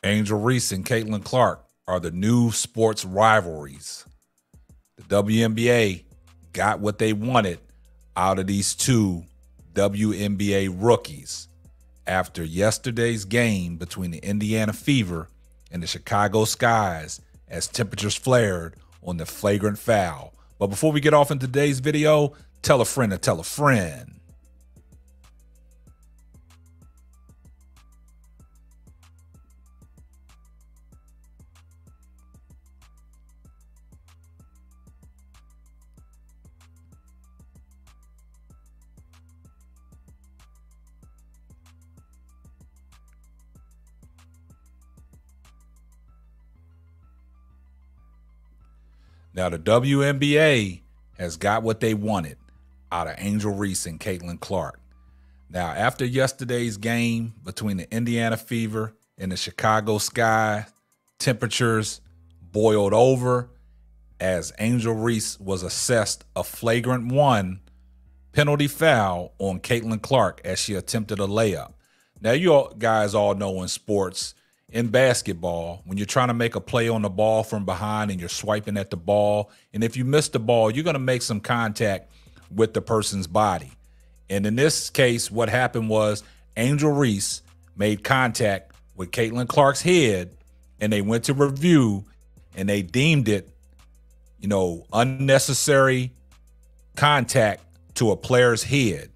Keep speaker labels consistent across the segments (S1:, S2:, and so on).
S1: Angel Reese and Caitlin Clark are the new sports rivalries. The WNBA got what they wanted out of these two WNBA rookies after yesterday's game between the Indiana Fever and the Chicago Skies as temperatures flared on the flagrant foul. But before we get off in today's video, tell a friend to tell a friend. Now, the WNBA has got what they wanted out of Angel Reese and Caitlin Clark. Now, after yesterday's game between the Indiana Fever and the Chicago Sky, temperatures boiled over as Angel Reese was assessed a flagrant 1 penalty foul on Caitlin Clark as she attempted a layup. Now, you guys all know in sports, in basketball, when you're trying to make a play on the ball from behind and you're swiping at the ball, and if you miss the ball, you're going to make some contact with the person's body. And in this case, what happened was Angel Reese made contact with Caitlin Clark's head, and they went to review, and they deemed it, unnecessary contact to a player's head,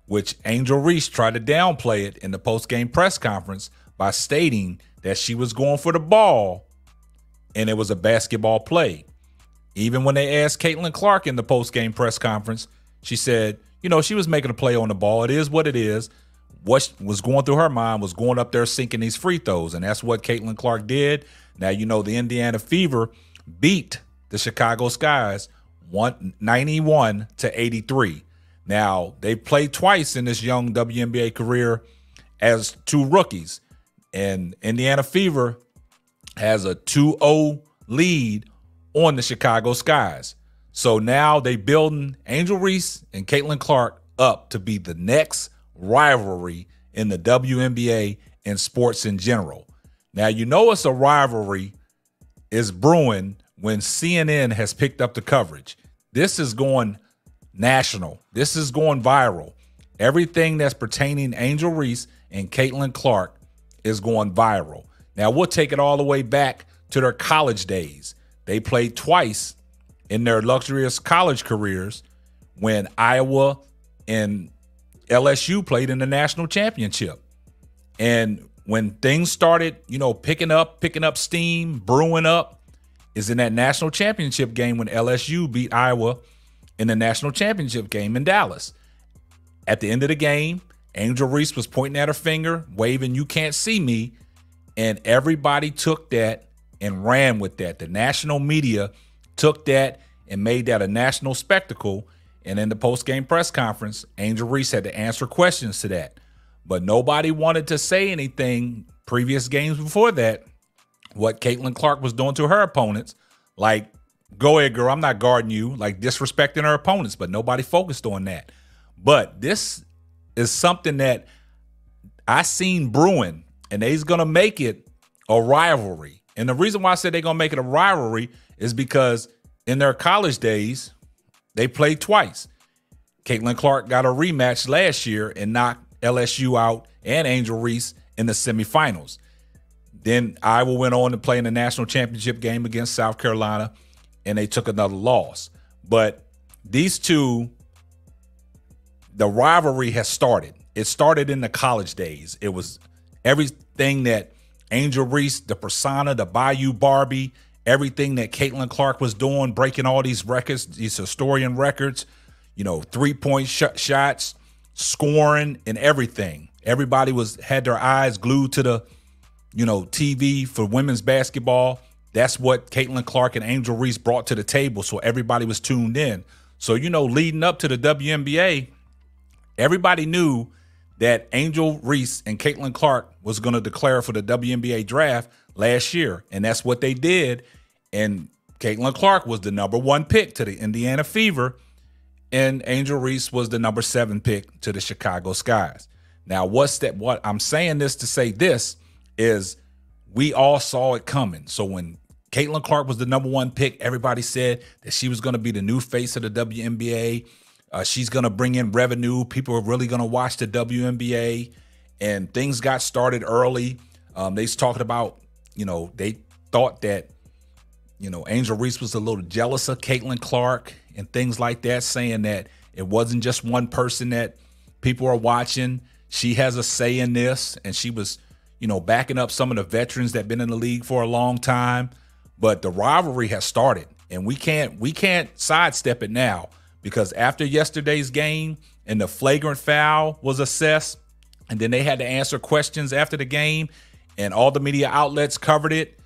S1: which Angel Reese tried to downplay it in the post-game press conference by stating that she was going for the ball and it was a basketball play. Even when they asked Caitlin Clark in the post-game press conference, she said, she was making a play on the ball. It is what it is. What was going through her mind was going up there sinking these free throws, and that's what Caitlin Clark did. Now, the Indiana Fever beat the Chicago Skies 91-83. Now, they played twice in this young WNBA career as two rookies. And Indiana Fever has a 2-0 lead on the Chicago Skies. So now they building Angel Reese and Caitlin Clark up to be the next rivalry in the WNBA and sports in general. Now, it's a rivalry is brewing when CNN has picked up the coverage. This is going national. This is going viral. Everything that's pertaining Angel Reese and Caitlin Clark is going viral. Now, we'll take it all the way back to their college days. They played twice in their luxurious college careers when Iowa and LSU played in the national championship. And when things started, picking up steam, brewing up, is in that national championship game when LSU beat Iowa in the national championship game in Dallas. At the end of the game, Angel Reese was pointing at her finger, waving, "You can't see me." And everybody took that and ran with that. The national media took that and made that a national spectacle. And in the post-game press conference, Angel Reese had to answer questions to that. But nobody wanted to say anything previous games before that, what Caitlin Clark was doing to her opponents. Like, go ahead, girl, I'm not guarding you, like disrespecting her opponents. But nobody focused on that. But this is something that I seen brewing, and they's going to make it a rivalry. And the reason why I said they're going to make it a rivalry is because in their college days, they played twice. Caitlin Clark got a rematch last year and knocked LSU out and Angel Reese in the semifinals. Then Iowa went on to play in the national championship game against South Carolina, and they took another loss. But these two, the rivalry has started. It started in the college days. It was everything that Angel Reese, the persona, the Bayou Barbie, everything that Caitlin Clark was doing, breaking all these records, these historian records, three-point shots, scoring, and everything. Everybody had their eyes glued to the, TV for women's basketball. That's what Caitlin Clark and Angel Reese brought to the table, so everybody was tuned in. So, leading up to the WNBA, everybody knew that Angel Reese and Caitlin Clark was going to declare for the WNBA draft last year, and that's what they did. And Caitlin Clark was the #1 pick to the Indiana Fever, and Angel Reese was the #7 pick to the Chicago Skies. Now, what I'm saying this to say this is we all saw it coming. So when Caitlin Clark was the #1 pick, everybody said that she was going to be the new face of the WNBA. She's going to bring in revenue. People are really going to watch the WNBA. And things got started early. They was talking about, they thought that, Angel Reese was a little jealous of Caitlin Clark and things like that, saying that it wasn't just one person that people are watching. She has a say in this, and she was, backing up some of the veterans that have been in the league for a long time. But the rivalry has started, and we can't sidestep it now, because after yesterday's game and the flagrant foul was assessed, and then they had to answer questions after the game, and all the media outlets covered it.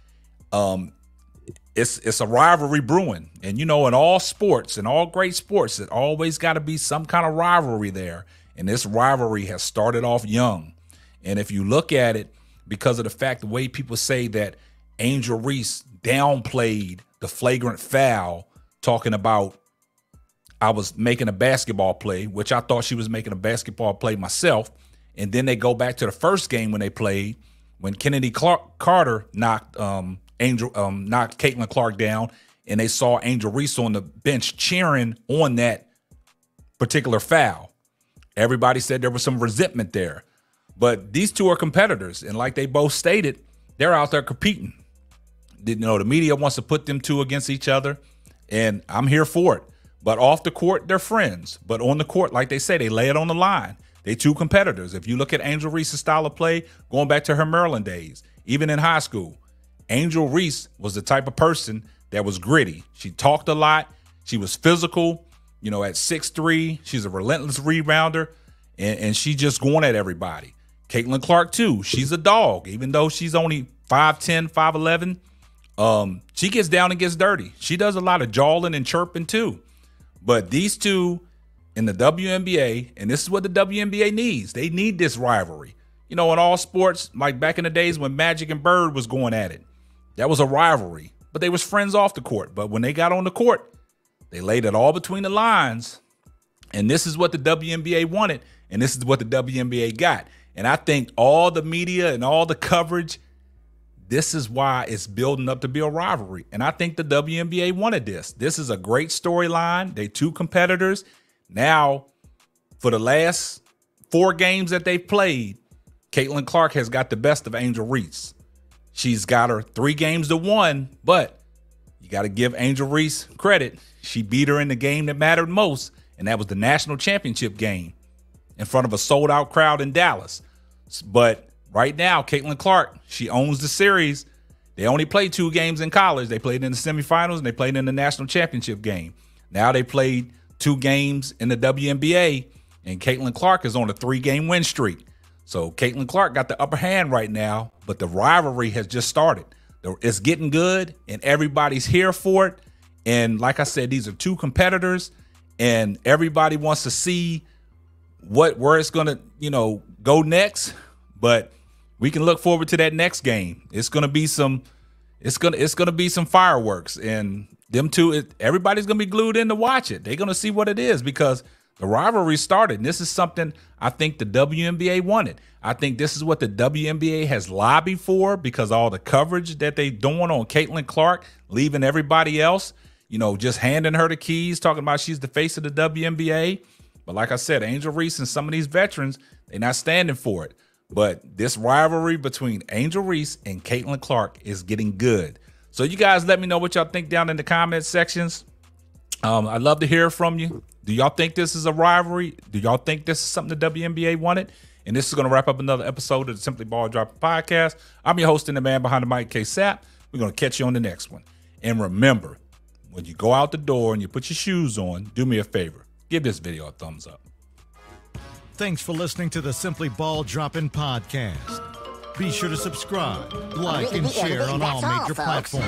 S1: It's a rivalry brewing. And, in all sports, in all great sports, it always got to be some kind of rivalry there. And this rivalry has started off young. And if you look at it, because of the fact, the way people say that Angel Reese downplayed the flagrant foul, talking about I was making a basketball play, which I thought she was making a basketball play myself. And then they go back to the first game when they played, when Kennedy Carter knocked Caitlin Clark down, and they saw Angel Reese on the bench cheering on that particular foul. Everybody said there was some resentment there. But these two are competitors, and like they both stated, they're out there competing. The media wants to put them two against each other, and I'm here for it. But off the court, they're friends. But on the court, like they say, they lay it on the line. They two competitors. If you look at Angel Reese's style of play, going back to her Maryland days, even in high school, Angel Reese was the type of person that was gritty. She talked a lot. She was physical. At 6'3", she's a relentless rebounder, and she just going at everybody. Caitlin Clark, too. She's a dog. Even though she's only 5'10", 5'11", she gets down and gets dirty. She does a lot of jawling and chirping, too. But these two in the WNBA, and this is what the WNBA needs. They need this rivalry. In all sports, like back in the days when Magic and Bird was going at it, that was a rivalry. But they was friends off the court. But when they got on the court, they laid it all between the lines. And this is what the WNBA wanted, and this is what the WNBA got. And I think all the media and all the coverage, this is why it's building up to be a rivalry. And I think the WNBA wanted this. This is a great storyline. They two competitors. Now, for the last 4 games that they've played, Caitlin Clark has got the best of Angel Reese. She's got her 3 games to 1, but you got to give Angel Reese credit. She beat her in the game that mattered most, and that was the national championship game in front of a sold-out crowd in Dallas. But right now, Caitlin Clark, she owns the series. They only played 2 games in college. They played in the semifinals, and they played in the national championship game. Now they played 2 games in the WNBA, and Caitlin Clark is on a 3-game win streak. So Caitlin Clark got the upper hand right now, but the rivalry has just started. It's getting good, and everybody's here for it. And like I said, these are 2 competitors, and everybody wants to see where it's going to, go next. But we can look forward to that next game. It's going to be some fireworks, and them two, everybody's going to be glued in to watch it. They're going to see what it is, because the rivalry started. And this is something I think the WNBA wanted. I think this is what the WNBA has lobbied for, because all the coverage that they doing on Caitlin Clark, leaving everybody else, just handing her the keys, talking about she's the face of the WNBA. But like I said, Angel Reese and some of these veterans, they're not standing for it. But this rivalry between Angel Reese and Caitlin Clark is getting good. So you guys let me know what y'all think down in the comment sections. I'd love to hear from you. Do y'all think this is a rivalry? Do y'all think this is something the WNBA wanted? And this is going to wrap up another episode of the Simply Ball Dropping Podcast. I'm your host and the man behind the mic, K-Sap. We're going to catch you on the next one. And remember, when you go out the door and you put your shoes on, do me a favor. Give this video a thumbs up.
S2: Thanks for listening to the Simply Ball Dropping Podcast. Be sure to subscribe, like, and share on all major platforms.